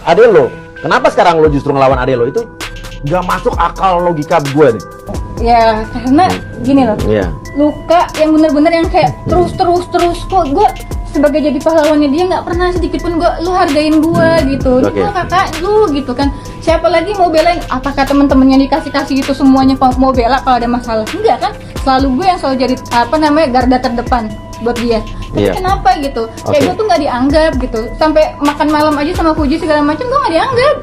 adek lo. Kenapa sekarang lo justru ngelawan adek lo? Itu nggak masuk akal logika gue nih. Ya karena gini loh, luka yang bener-bener yang kayak terus kok gue sebagai jadi pahlawannya dia nggak pernah sedikit pun lu hargain gue gitu. Lu kakak lu gitu kan, siapa lagi mau belain? Apakah temen-temennya dikasih gitu semuanya mau bela kalau ada masalah? Enggak kan, selalu gue yang selalu jadi garda terdepan buat dia. Tapi kenapa gitu? Kayak gue tuh nggak dianggap gitu, sampai makan malam aja sama Fuji segala macam gue nggak dianggap,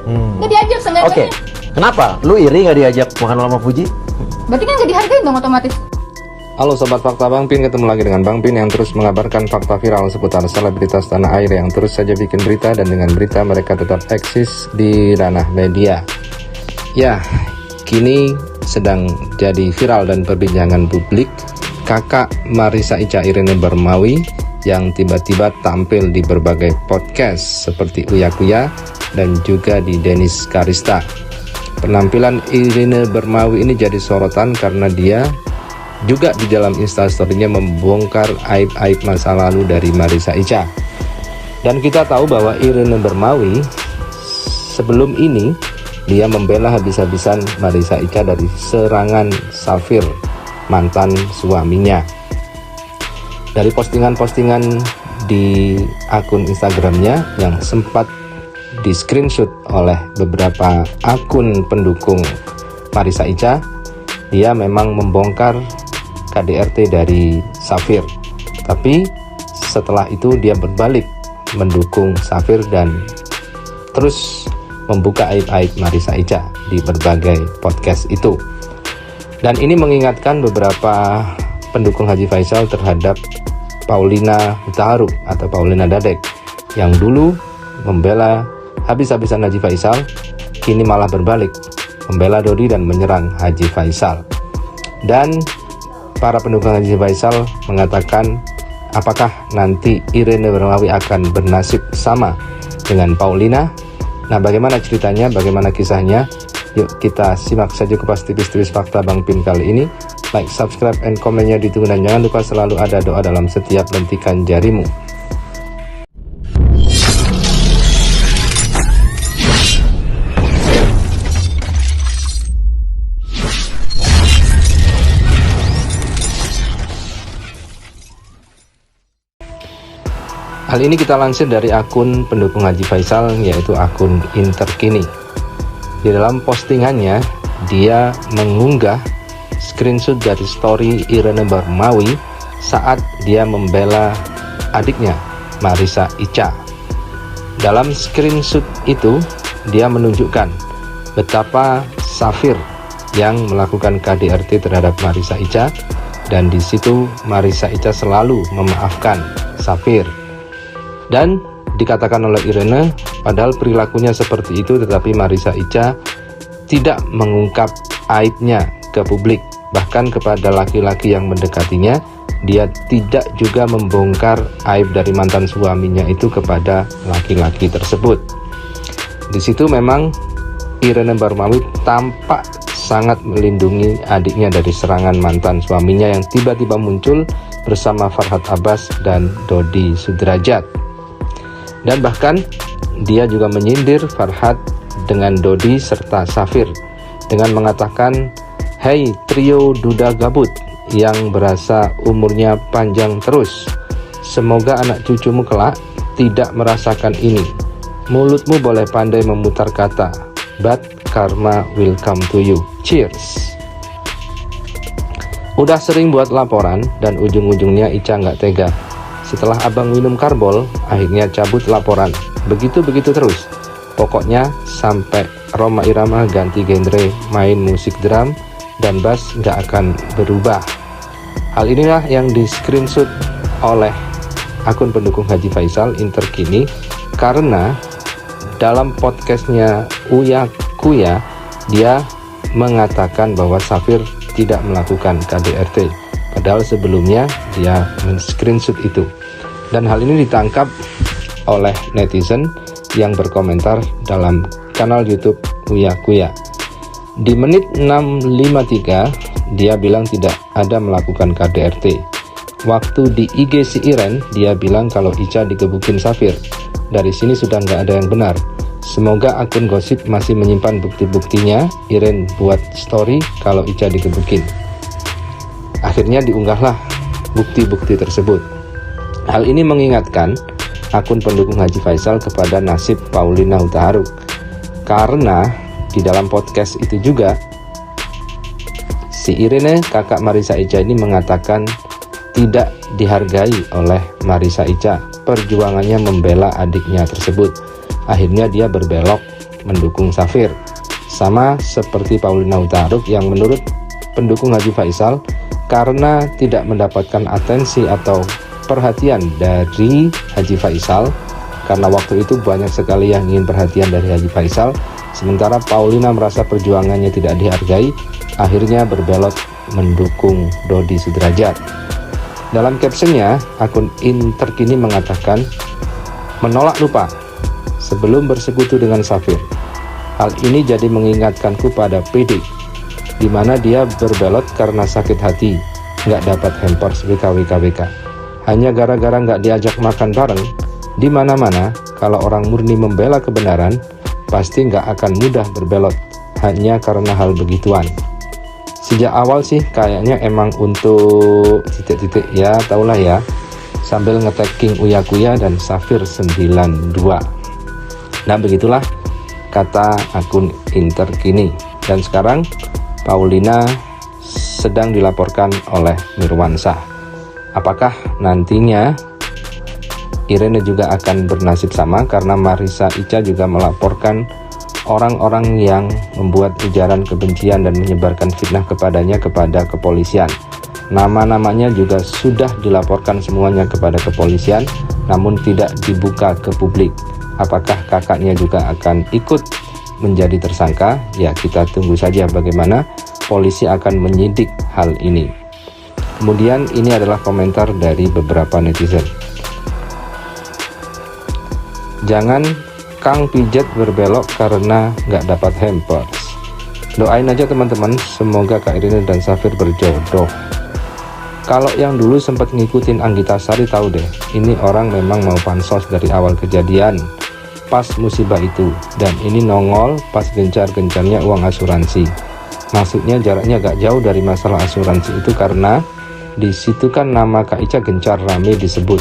nggak diajak seenggaknya. Kenapa? Lu iri nggak diajak makan malam sama Fuji? Berarti kan nggak dihargain dong otomatis. Halo Sobat Fakta Bang Pin, ketemu lagi dengan Bang Pin yang terus mengabarkan fakta viral seputar selebritas tanah air yang terus saja bikin berita, dan dengan berita mereka tetap eksis di ranah media. Ya, kini sedang jadi viral dan perbincangan publik kakak Marissa Icha Irene Barmawi yang tiba-tiba tampil di berbagai podcast seperti Uya Kuya dan juga di Dennis Karista. Penampilan Irene Barmawi ini jadi sorotan karena dia juga di dalam instastory-nya membongkar aib-aib masa lalu dari Marissa Icha. Dan kita tahu bahwa Irene Barmawi sebelum ini dia membela habis-habisan Marissa Icha dari serangan Safir, mantan suaminya. Dari postingan-postingan di akun Instagramnya yang sempat di screenshot oleh beberapa akun pendukung Marissa Icha, dia memang membongkar KDRT dari Safir. Tapi setelah itu dia berbalik mendukung Safir dan terus membuka aib-aib Marissa Icha di berbagai podcast itu. Dan ini mengingatkan beberapa pendukung Haji Faisal terhadap Paulina Hutaharu atau Paulina Dadek yang dulu membela habis-habisan Haji Faisal, kini malah berbalik membela Dodi dan menyerang Haji Faisal. Dan para pendukung Haji Faisal mengatakan apakah nanti Irene Barmawi akan bernasib sama dengan Paulina. Nah, bagaimana ceritanya, bagaimana kisahnya? Yuk kita simak saja kupas tipis-tipis fakta Bang Pin kali ini. Like, subscribe, and komennya ditunggu, dan jangan lupa selalu ada doa dalam setiap lentikan jarimu. Hal ini kita lansir dari akun pendukung Haji Faisal, yaitu akun Interkini. Di dalam postingannya, dia mengunggah screenshot dari story Irene Barmawi saat dia membela adiknya, Marissa Icha. Dalam screenshot itu, dia menunjukkan betapa Safir yang melakukan KDRT terhadap Marissa Icha, dan di situ Marissa Icha selalu memaafkan Safir. Dan dikatakan oleh Irene, padahal perilakunya seperti itu, tetapi Marissa Icha tidak mengungkap aibnya ke publik. Bahkan kepada laki-laki yang mendekatinya, dia tidak juga membongkar aib dari mantan suaminya itu kepada laki-laki tersebut. Di situ memang Irene Barmawi tampak sangat melindungi adiknya dari serangan mantan suaminya yang tiba-tiba muncul bersama Farhad Abbas dan Dodi Sudrajat. Dan bahkan dia juga menyindir Farhad dengan Dodi serta Safir dengan mengatakan, "Hei trio duda gabut yang berasa umurnya panjang terus, semoga anak cucumu kelak tidak merasakan ini. Mulutmu boleh pandai memutar kata, but karma will come to you. Cheers." Udah sering buat laporan dan ujung-ujungnya Icha nggak tega. Setelah abang minum karbol, akhirnya cabut laporan. Begitu-begitu terus. Pokoknya sampai Rhoma Irama ganti genre main musik drum dan bass nggak akan berubah. Hal inilah yang di screenshot oleh akun pendukung Haji Faisal Interkini, karena dalam podcastnya Uya Kuya, dia mengatakan bahwa Safir tidak melakukan KDRT. Padahal sebelumnya dia men-screenshot itu. Dan hal ini ditangkap oleh netizen yang berkomentar dalam kanal YouTube Uya Kuya. Di menit 6.53 dia bilang tidak ada melakukan KDRT. Waktu di IG si Iren, dia bilang kalau Icha digebukin Safir. Dari sini sudah nggak ada yang benar. Semoga akun gosip masih menyimpan bukti-buktinya. Iren buat story kalau Ica digebukin. Akhirnya diunggahlah bukti-bukti tersebut. Hal ini mengingatkan akun pendukung Haji Faisal kepada nasib Paulina Hutaharuk. Karena di dalam podcast itu juga si Irene, kakak Marissa Ica ini mengatakan tidak dihargai oleh Marissa Ica perjuangannya membela adiknya tersebut. Akhirnya dia berbelok mendukung Safir. Sama seperti Paulina Hutaharuk yang menurut pendukung Haji Faisal, karena tidak mendapatkan atensi atau perhatian dari Haji Faisal, karena waktu itu banyak sekali yang ingin perhatian dari Haji Faisal, sementara Paulina merasa perjuangannya tidak dihargai, akhirnya berbelok mendukung Dodi Sudrajat. Dalam captionnya, akun Interkini mengatakan, menolak lupa sebelum bersekutu dengan Safir. Hal ini jadi mengingatkanku pada PD, di mana dia berbelot karena sakit hati, nggak dapat hampers WKWKWK. Hanya gara-gara nggak diajak makan bareng, di mana-mana kalau orang murni membela kebenaran, pasti nggak akan mudah berbelot, hanya karena hal begituan. Sejak awal sih kayaknya emang untuk titik-titik ya, taulah ya, sambil nge-tag King Uya Kuya dan Safir 92. Nah begitulah kata akun Interkini. Dan sekarang Paulina sedang dilaporkan oleh Mirwansyah. Apakah nantinya Irene juga akan bernasib sama, karena Marissa Ica juga melaporkan orang-orang yang membuat ujaran kebencian dan menyebarkan fitnah kepadanya kepada kepolisian. Nama-namanya juga sudah dilaporkan semuanya kepada kepolisian, namun tidak dibuka ke publik. Apakah kakaknya juga akan ikut menjadi tersangka? Ya, kita tunggu saja bagaimana polisi akan menyidik hal ini. Kemudian ini adalah komentar dari beberapa netizen. Jangan Kang Pijet berbelok karena nggak dapat hampers. Doain aja teman-teman, semoga Kak Irene dan Safir berjodoh. Kalau yang dulu sempat ngikutin Anggita Sari tahu deh, ini orang memang mau pansos dari awal kejadian pas musibah itu, dan ini nongol pas gencar-gencarnya uang asuransi. Maksudnya jaraknya gak jauh dari masalah asuransi itu, karena di situ kan nama Kak Ica gencar rame disebut.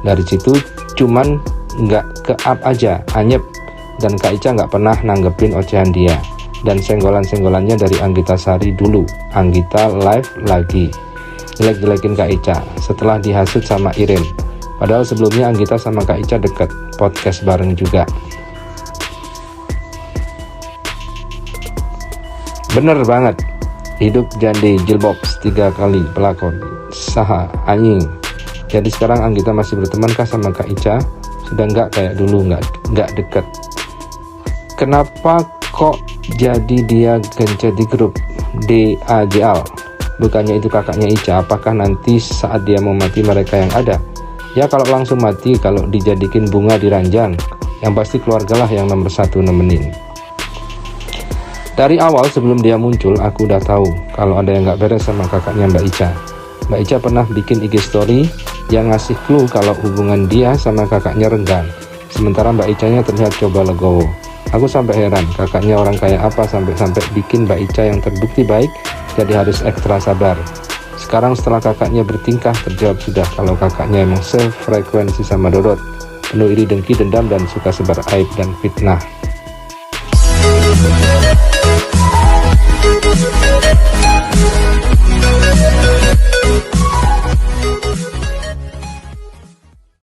Dari situ cuman nggak ke up aja, anyep, dan Kak Ica nggak pernah nanggepin ocehan dia. Dan senggolan-senggolannya dari Anggita Sari dulu, Anggita live lagi jelek-jelekin Kak Ica setelah dihasut sama Iren. Padahal sebelumnya Anggita sama Kak Ica deket, podcast bareng juga. Bener banget, hidup jande jilbobs 3 kali pelakon saha anjing. Jadi sekarang Anggita masih bertemankah sama Kak Ica? Sudah nggak kayak dulu, nggak deket. Kenapa kok jadi dia gencet di grup DAJL? Bukannya itu kakaknya Ica? Apakah nanti saat dia mau mati mereka yang ada? Ya kalau langsung mati, kalau dijadikin bunga di ranjang, yang pasti keluargalah yang nomor 1 nemenin. Dari awal sebelum dia muncul, aku udah tahu kalau ada yang nggak beres sama kakaknya Mbak Ica. Mbak Ica pernah bikin IG story yang ngasih clue kalau hubungan dia sama kakaknya renggang, sementara Mbak Ica-nya terlihat coba legowo. Aku sampai heran, kakaknya orang kayak apa sampai bikin Mbak Ica yang terbukti baik jadi harus ekstra sabar. Sekarang setelah kakaknya bertingkah, terjawab sudah kalau kakaknya emang sefrekuensi sama Dodot, penuh iri dengki, dendam, dan suka sebar aib dan fitnah.